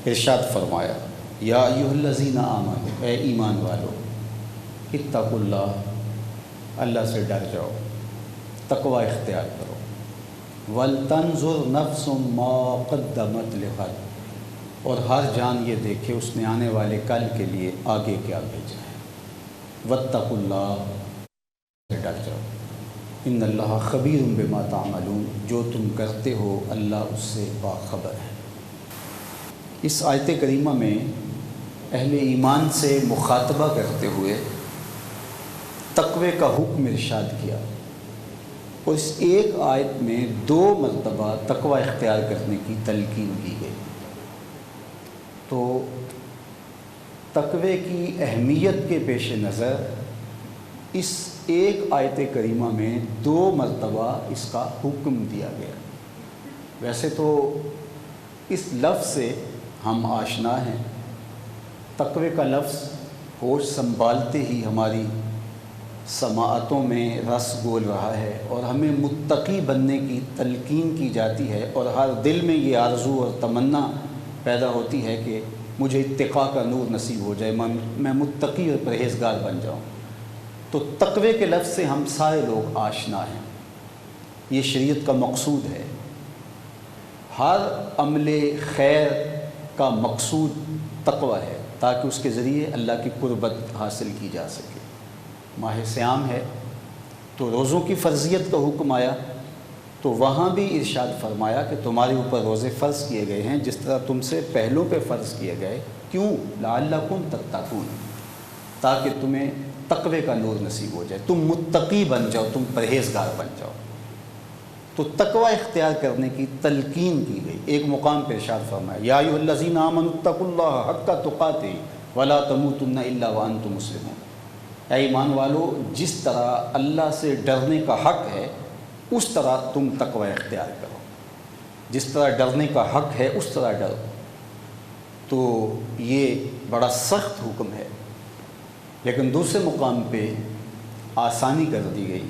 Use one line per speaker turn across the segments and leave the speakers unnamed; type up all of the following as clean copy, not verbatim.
ارشاد فرمایا یا ایھا الذین آمنوا، اے ایمان والو، اتقوا اللہ، اللہ سے ڈر جاؤ، تقوی اختیار کرو، وَلْتَنْظُرْ نَفْسٌ مَا قَدَّمَتْ لِغَدٍ، اور ہر جان یہ دیکھے اس نے آنے والے کل کے لیے آگے کیا بھیجا ہے، وَاتَّقُوا اللَّهَ، سے ڈر جاؤ، ان اللہ خبیر بما تعملون، جو تم کرتے ہو اللہ اس سے باخبر ہے۔ اس آیت کریمہ میں اہل ایمان سے مخاطبہ کرتے ہوئے تقوی کا حکم ارشاد کیا، اور اس ایک آیت میں 2 مرتبہ تقوی اختیار کرنے کی تلقین کی گئی۔ تو تقوی کی اہمیت کے پیش نظر اس ایک آیت کریمہ میں 2 مرتبہ اس کا حکم دیا گیا۔ ویسے تو اس لفظ سے ہم آشنا ہیں، تقوی کا لفظ ہوش سنبھالتے ہی ہماری سماعتوں میں رس گول رہا ہے، اور ہمیں متقی بننے کی تلقین کی جاتی ہے، اور ہر دل میں یہ آرزو اور تمنا پیدا ہوتی ہے کہ مجھے اتقاء کا نور نصیب ہو جائے، میں متقی اور پرہیزگار بن جاؤں۔ تو تقوی کے لفظ سے ہم سارے لوگ آشنا ہیں، یہ شریعت کا مقصود ہے۔ ہر عمل خیر کا مقصود تقوی ہے، تاکہ اس کے ذریعے اللہ کی قربت حاصل کی جا سکے۔ ماہ صیام ہے تو روزوں کی فرضیت کا حکم آیا، تو وہاں بھی ارشاد فرمایا کہ تمہارے اوپر روزے فرض کیے گئے ہیں جس طرح تم سے پہلوں پہ فرض کیے گئے، کیوں؟ لعلکم تتقون، تاکہ تمہیں تقوی کا نور نصیب ہو جائے، تم متقی بن جاؤ، تم پرہیزگار بن جاؤ۔ تو تقوی اختیار کرنے کی تلقین کی گئی۔ ایک مقام پہ ارشاد فرمایا یا ایھا الذین آمنوا اتقوا اللہ حق تقاتہ ولا تموتن الا وانتم مسلمون، اے ایمان والو، جس طرح اللہ سے ڈرنے کا حق ہے اس طرح تم تقوی اختیار کرو، جس طرح ڈرنے کا حق ہے اس طرح ڈرو۔ تو یہ بڑا سخت حکم ہے، لیکن دوسرے مقام پہ آسانی کر دی گئی،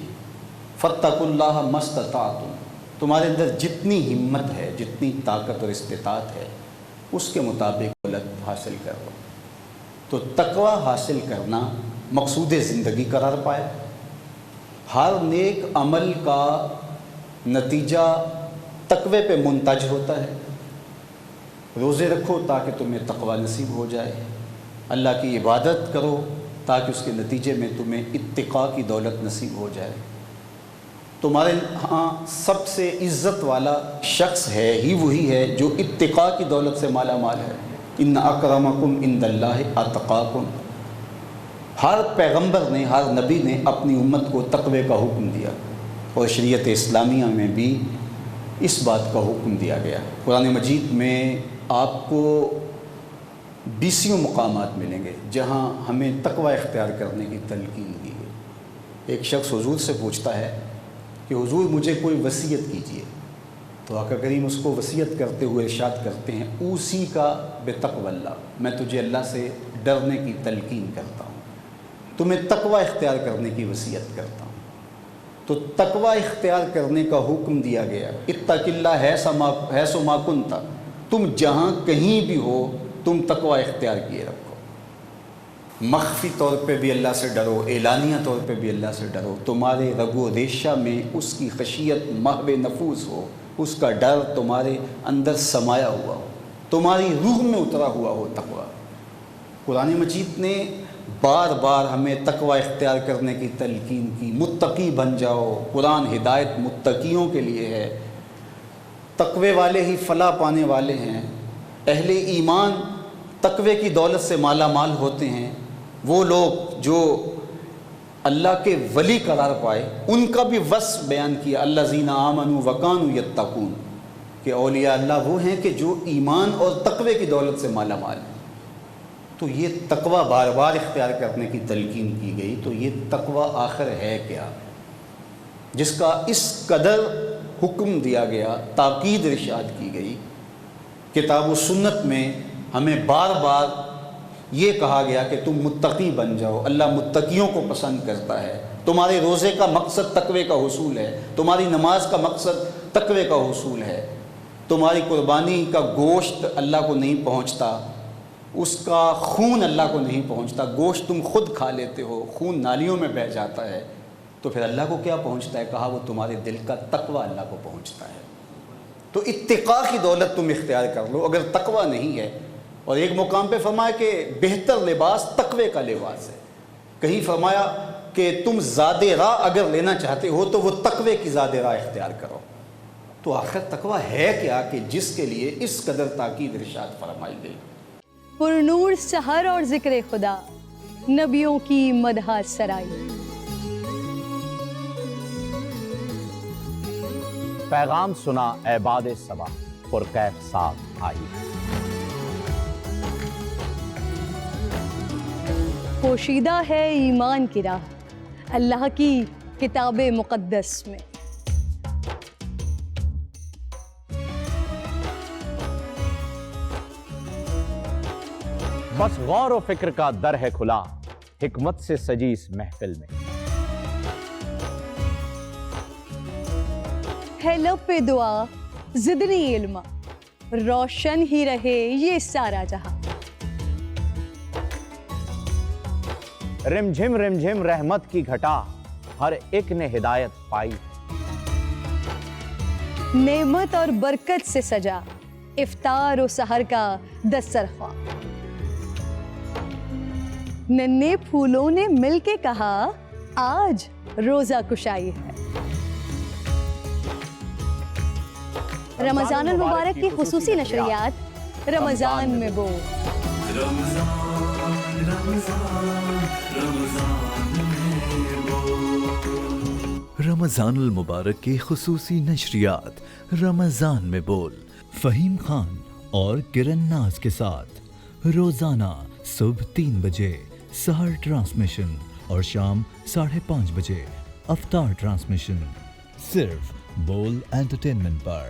فاتقوا اللہ ما استطعتم، تمہارے اندر جتنی ہمت ہے، جتنی طاقت اور استطاعت ہے اس کے مطابق دولت حاصل کرو۔ تو تقوی حاصل کرنا مقصود زندگی قرار پایا۔ ہر نیک عمل کا نتیجہ تقوی پہ منتج ہوتا ہے۔ روزے رکھو تاکہ تمہیں تقوی نصیب ہو جائے، اللہ کی عبادت کرو تاکہ اس کے نتیجے میں تمہیں اتقاء کی دولت نصیب ہو جائے۔ تمہارے ہاں سب سے عزت والا شخص ہے ہی وہی ہے جو اتقاء کی دولت سے مالا مال ہے۔ ان اکرمکم عند اللہ اتقاکم، ہر پیغمبر نے، ہر نبی نے اپنی امت کو تقوی کا حکم دیا، اور شریعت اسلامیہ میں بھی اس بات کا حکم دیا گیا۔ قرآن مجید میں آپ کو 20 مقامات ملیں گے جہاں ہمیں تقوی اختیار کرنے کی تلقین کی گئی۔ ایک شخص حضور سے پوچھتا ہے کہ حضور مجھے کوئی وصیت کیجیے، تو آقا کریم اس کو وصیت کرتے ہوئے ارشاد کرتے ہیں اوصی کا بتقوی اللہ، میں تجھے اللہ سے ڈرنے کی تلقین کرتا ہوں، تمہیں تقوی اختیار کرنے کی وصیت کرتا ہوں۔ تو تقوی اختیار کرنے کا حکم دیا گیا، اتق اللہ حیث ما کنت، تم جہاں کہیں بھی ہو تم تقوی اختیار کیے رکھو، مخفی طور پہ بھی اللہ سے ڈرو، اعلانیہ طور پہ بھی اللہ سے ڈرو، تمہارے رگ و ریشہ میں اس کی خشیت محو نفوذ ہو، اس کا ڈر تمہارے اندر سمایا ہوا ہو، تمہاری روح میں اترا ہوا ہو تقوی۔ قرآن مجید نے بار بار ہمیں تقوی اختیار کرنے کی تلقین کی، متقی بن جاؤ، قرآن ہدایت متقیوں کے لیے ہے، تقوی والے ہی فلاح پانے والے ہیں، اہل ایمان تقوی کی دولت سے مالا مال ہوتے ہیں، وہ لوگ جو اللہ کے ولی قرار پائے ان کا بھی وصف بیان کیا، الذین آمنوا وکانوا یتقون، کہ اولیاء اللہ وہ ہیں کہ جو ایمان اور تقوی کی دولت سے مالا مال ہیں۔ تو یہ تقوی بار بار اختیار کرنے کی تلقین کی گئی۔ تو یہ تقوی آخر ہے کیا، جس کا اس قدر حکم دیا گیا، تاکید ارشاد کی گئی؟ کتاب و سنت میں ہمیں بار بار یہ کہا گیا کہ تم متقی بن جاؤ، اللہ متقیوں کو پسند کرتا ہے، تمہارے روزے کا مقصد تقوی کا حصول ہے، تمہاری نماز کا مقصد تقوی کا حصول ہے۔ تمہاری قربانی کا گوشت اللہ کو نہیں پہنچتا، اس کا خون اللہ کو نہیں پہنچتا، گوشت تم خود کھا لیتے ہو، خون نالیوں میں بہہ جاتا ہے، تو پھر اللہ کو کیا پہنچتا ہے؟ کہا وہ تمہارے دل کا تقوی اللہ کو پہنچتا ہے۔ تو اتقاء کی دولت تم اختیار کر لو اگر تقوی نہیں ہے۔ اور ایک مقام پہ فرمایا کہ بہتر لباس تقوی کا لباس ہے، کہیں فرمایا کہ تم زاد راہ اگر لینا چاہتے ہو تو وہ تقوی کی زاد راہ اختیار کرو۔ تو آخر تقوی ہے کیا کہ جس کے لیے اس قدر تاکید ارشاد فرمائی گئی؟
پر نور سحر اور ذکر خدا، نبیوں کی مدح سرائی۔
پیغام سنا اے باد صبا، پرکیف ساتھ آئی۔
پوشیدہ ہے ایمان کی راہ اللہ کی کتاب مقدس میں۔
بس غور و فکر کا در ہے کھلا، حکمت سے سجی اس محفل میں۔
ہے لب پہ دعا زدنی علما، روشن ہی رہے یہ سارا جہاں۔
رم جھم رحمت کی گھٹا، ہر ایک نے ہدایت پائی۔
نعمت اور برکت سے سجا افطار و سحر کا دسترخوان۔ ننھے پھولوں نے مل کے کہا آج روزہ کشائی ہے۔ رمضان المبارک کی خصوصی نشریات رمضان میں بول۔
رمضان المبارک کی خصوصی نشریات رمضان میں بول، فہیم خان اور کرن ناز کے ساتھ روزانہ صبح 3 بجے سحر ٹرانسمیشن اور شام 5:30 بجے افطار ٹرانسمیشن، صرف بول انٹرٹینمنٹ پر۔